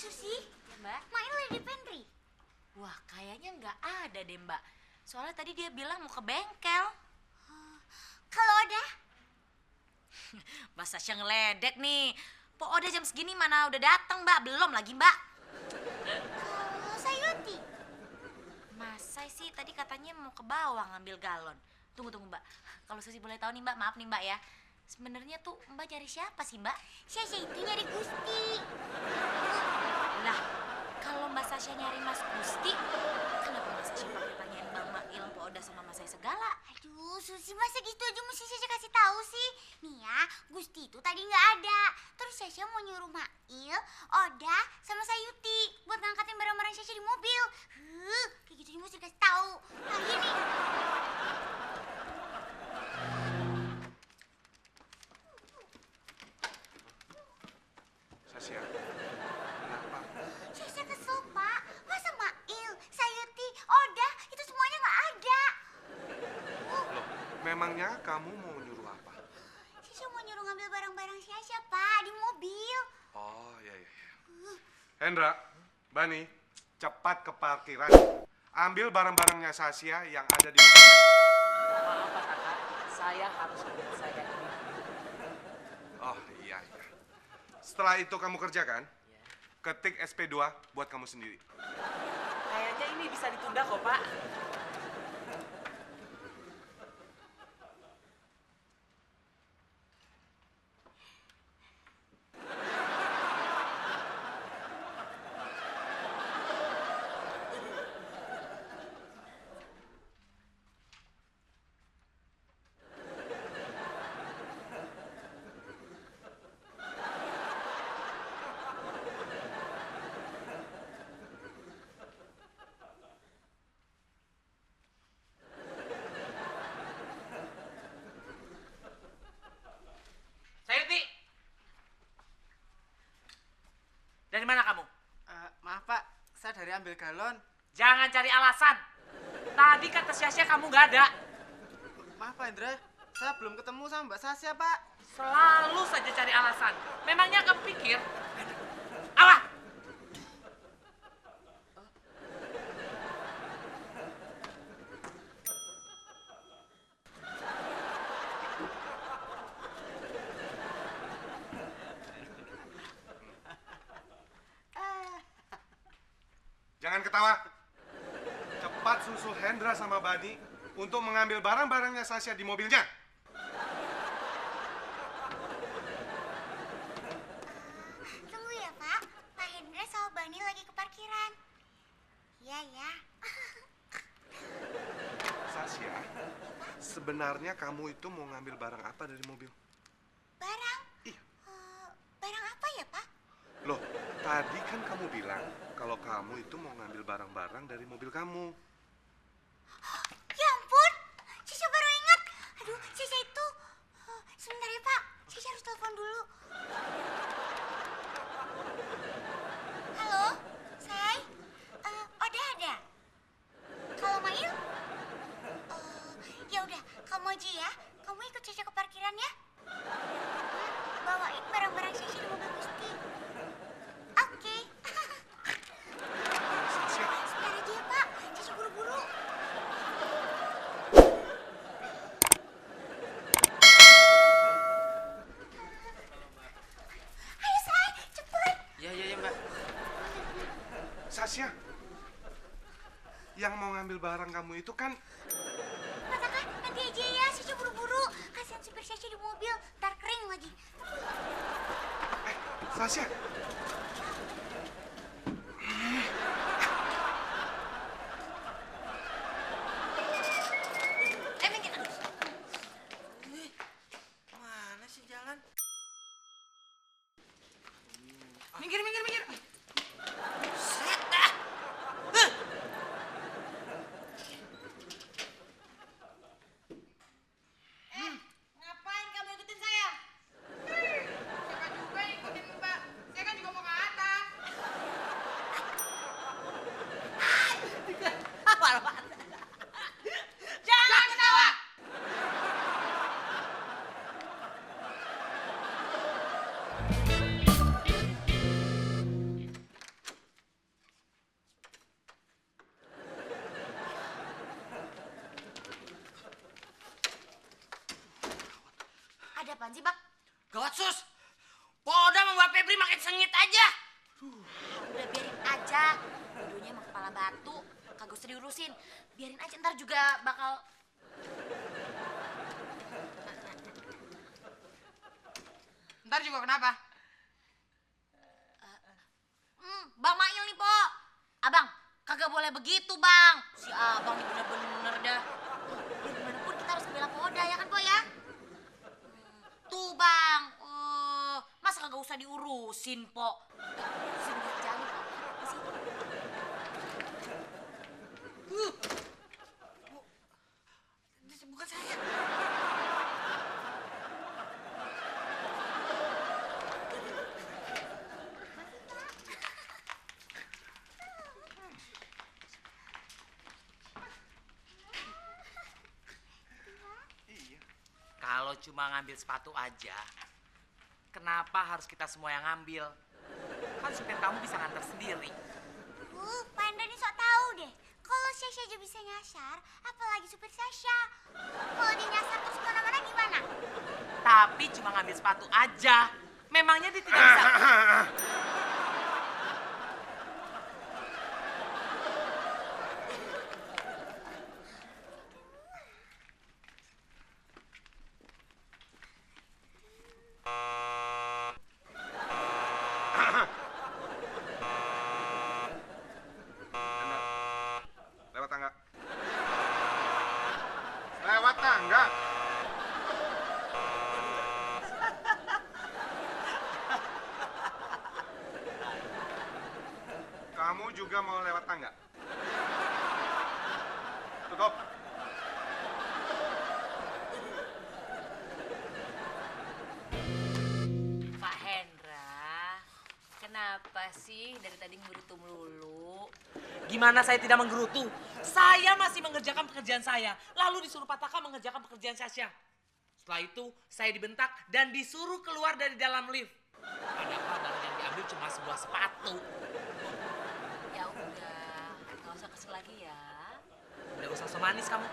Susi, Ya, Mbak. Mail ada di pantry. Wah, kayaknya nggak ada deh, Mbak. Soalnya tadi dia bilang mau ke bengkel. Kalau ada, Mbak Sasha ngeledek nih. Po Oda jam segini mana udah datang, Mbak? Belum lagi, Mbak. kalau Sayuti. Masa sih tadi katanya mau ke bawah ngambil galon. Tunggu, Mbak. Kalau Susi boleh tahu nih, Mbak, maaf nih, Mbak ya. Sebenarnya tuh Mbak cari siapa sih, Mbak? Sasha itu nyari Gusti. Lah, kalau Mbak Sasha nyari Mas Gusti, kenapa Mbak Sasha pakai tanyain Bang Mail, Po Oda sama Mas saya segala? Aduh, Susi masa gitu aja mesti Sasha kasih tahu sih. Nih ya, Gusti itu tadi nggak ada. Terus Sasha mau nyuruh Mail, Oda, sama Sayuti buat ngangkatin barang-barang Sasha di mobil. Kayak gitu aja mesti kasih tahu. Nah gini. Sasha, kenapa? Sasha kesel, Pak. Masa Mail, Sayuti, Oda, itu semuanya nggak ada. Loh, memangnya kamu mau nyuruh apa? Sasha mau nyuruh ngambil barang-barang Sasha, Pak, di mobil. Oh, iya. Hendra, Bani, cepat ke parkiran. Ambil barang-barangnya Sasha yang ada di mobil. Maaf Pak Kakak, saya harus menyelesaikan ini. Oh, iya. Setelah itu kamu kerjakan, Ya. ketik SP2 buat kamu sendiri. Kayaknya ini bisa ditunda kok Pak. Sayuti! Dari mana kamu? Maaf Pak, saya dari ambil galon. Jangan cari alasan. Tadi kata Sasha kamu nggak ada. Maaf Pak Indra, saya belum ketemu sama Mbak Sasha Pak. Selalu saja cari alasan. Memangnya kamu pikir? Alah! Jangan ketawa. Cepat susul Hendra sama Bani untuk mengambil barang-barangnya Sasha di mobilnya. Tunggu ya, Pak. Pak Hendra sama Bani lagi ke parkiran. Iya, ya. Sasha, sebenarnya kamu itu mau ngambil barang apa dari mobil? Barang? Iya. Barang apa ya, Pak? Loh, tadi kan kamu bilang kalau kamu itu mau ngambil barang-barang dari mobil kamu. Ya ampun, Sasha baru ingat. Aduh, Sasha itu... sebentar ya, Pak. Sasha harus telepon dulu. Halo, Say? Oda ada? Kalau Mail? Ya udah, kamu aja ya. Kamu ikut Sasha ke parkiran ya. Bawain barang-barang Sasha di mobil Gusti. Oke. Sasha, Sebentar aja ya, Pak. Sasha buru-buru. Ayo, Say, cepet. Iya Mbak. Sasha, yang mau ngambil barang kamu itu kan... Pak Kakak, nanti aja ya. Sasha buru-buru. Kasihan supir Sasha di mobil. Ntar kering lagi. Sasha. Minggir. Mana sih jalan? Minggir. Set dah. Ngapain kamu ikutin saya? Siapa juga yang ikutin Mbak? Saya kan juga mau apaan sih, Bang? Gawat, Sus. Polda membuat Febri makin sengit aja. Udah biarin aja. Dodonya emang kepala batu, kagak usah diurusin. Biarin aja, ntar juga bakal... Ntar juga kenapa? Bang Mail nih, Po. Abang, kagak boleh begitu, Bang. Si Abang ini bener-bener dah. Ya gimana pun kita harus bela Polda, ya kan, Po ya? Tuh, Bang. Masa kagak usah diurusin, Po? Urusin kerjaan, Po. Apa sih? Bukan saya. Kalau cuma ngambil sepatu aja, kenapa harus kita semua yang ngambil? Kan supir kamu bisa nganter sendiri. Pak Hendra ini sok tahu deh. Kalau Sasha aja bisa nyasar, apalagi supir Sasha. Kalau dia nyasar terus kemana-mana gimana? Tapi cuma ngambil sepatu aja. Memangnya dia tidak bisa... Lewat tangga. Lewat tangga. Kamu juga mau lewat tangga? Tutup. Pak Hendra, kenapa sih dari tadi ngerutu melulu? Gimana saya tidak menggerutu? Saya masih mengerjakan pekerjaan saya. Lalu disuruh Pataka mengerjakan pekerjaan Sasha. Setelah itu saya dibentak dan disuruh keluar dari dalam lift. Padahal barang yang diambil cuma sebuah sepatu. Ya udah, nggak usah kesel lagi ya. Udah usah semanis kamu.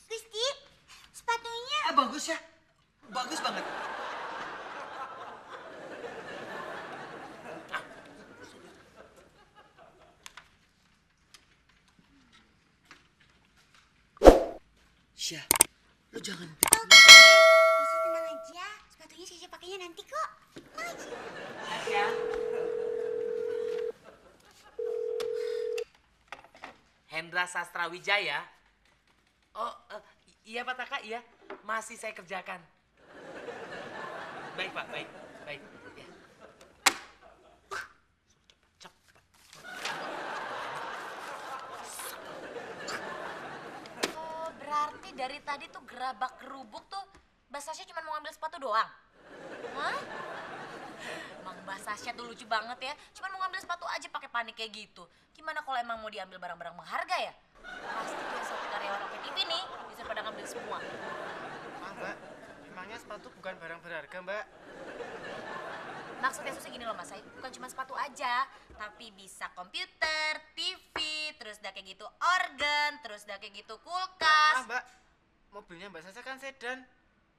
Gusti, sepatunya. Bagus ya. Bagus banget. Syah, lo jangan Gusti tenang aja, sepatunya Sasha pakainya nanti kok. Tenang aja. Sasha. Hendra Sastra Wijaya. Oh, iya Pataka, iya. Masih saya kerjakan. Baik Pak, baik, baik. Ya. Cepat. Oh, berarti dari tadi tuh gerabak gerubuk tuh Mbak Sasha cuma mau ngambil sepatu doang? Hah? Emang Mbak Sasha tuh lucu banget ya. Cuma mau ngambil sepatu aja pakai panik kayak gitu. Gimana kalau emang mau diambil barang-barang berharga ya? Pasti tuh yang satu karyawan Oke TV nih bisa pada ngambil semua. Mbak. Emangnya sepatu bukan barang berharga, Mbak? Maksudnya susah gini loh Mas Say, bukan cuma sepatu aja, tapi bisa komputer, TV, terus udah kayak gitu organ, terus udah kayak gitu kulkas. Mbak. Mobilnya Mbak Sasha kan sedan.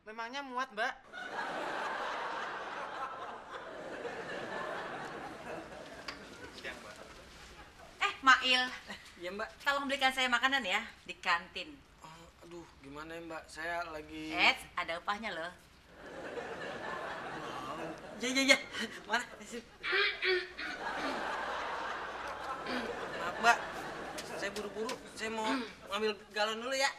Memangnya muat, Mbak? Mail, Iya mbak. tolong belikan saya makanan ya di kantin. Aduh, gimana ya mbak? Saya lagi. Ada upahnya loh. Ya. Mana? Maaf mbak, saya buru-buru. Saya mau ngambil galon dulu ya.